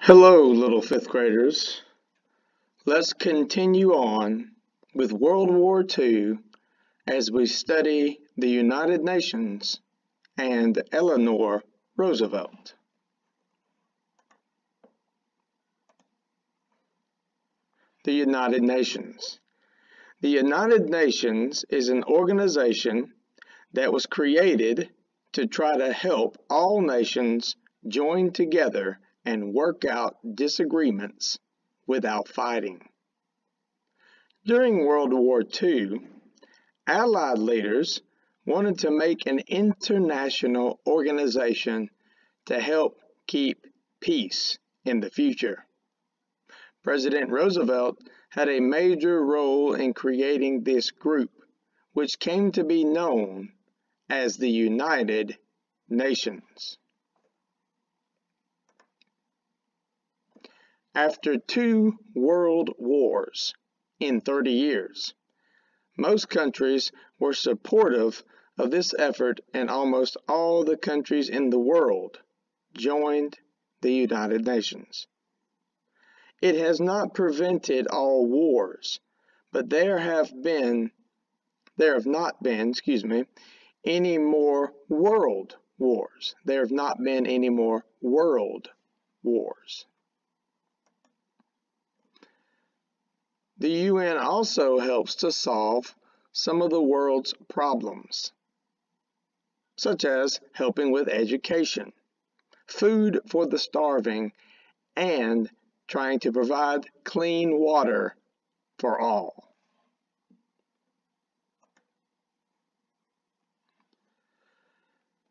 Hello, little fifth graders. Let's continue on with World War II as we study the United Nations and Eleanor Roosevelt. The United Nations. The United Nations is an organization that was created to try to help all nations join together and work out disagreements without fighting. During World War II, Allied leaders wanted to make an international organization to help keep peace in the future. President Roosevelt had a major role in creating this group, which came to be known as the United Nations. After 2 world wars in 30 years, most countries were supportive of this effort, and almost all the countries in the world joined the United Nations. It has not prevented all wars, but there have not been any more world wars. There have not been any more world wars. The UN also helps to solve some of the world's problems, such as helping with education, food for the starving, and trying to provide clean water for all.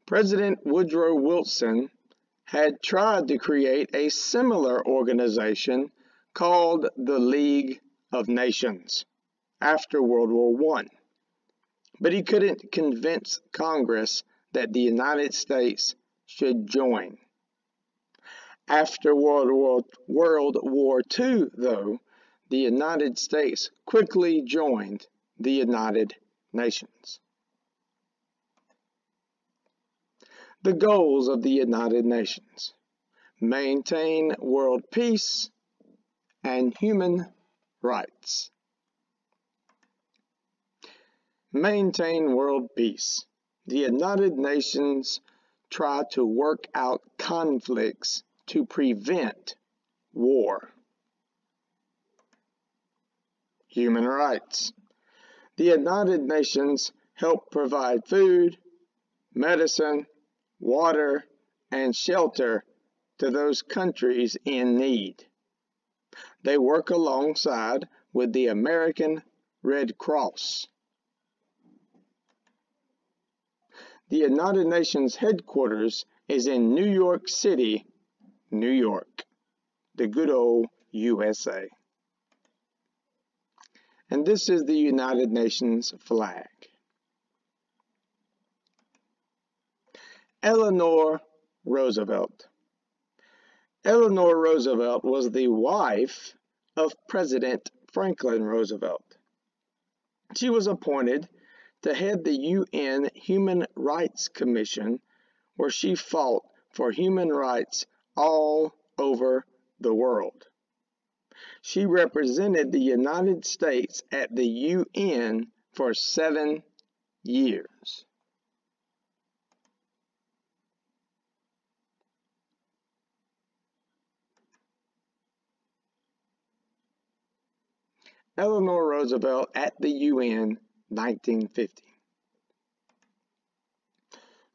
President Woodrow Wilson had tried to create a similar organization called the League of Nations after World War I, but he couldn't convince Congress that the United States should join. After World War II, though, the United States quickly joined the United Nations. The goals of the United Nations: maintain world peace and human rights. Maintain world peace. The United Nations try to work out conflicts to prevent war. Human rights. The United Nations help provide food, medicine, water, and shelter to those countries in need. They work alongside with the American Red Cross. The United Nations headquarters is in New York City, New York, the good old USA. And this is the United Nations flag. Eleanor Roosevelt. Eleanor Roosevelt was the wife of President Franklin Roosevelt. She was appointed to head the UN Human Rights Commission, where she fought for human rights all over the world. She represented the United States at the UN for 7 years. Eleanor Roosevelt at the UN, 1950.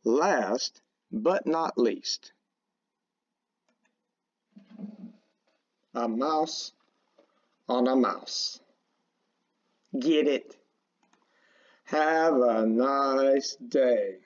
Last but not least, a mouse on a mouse. Get it? Have a nice day.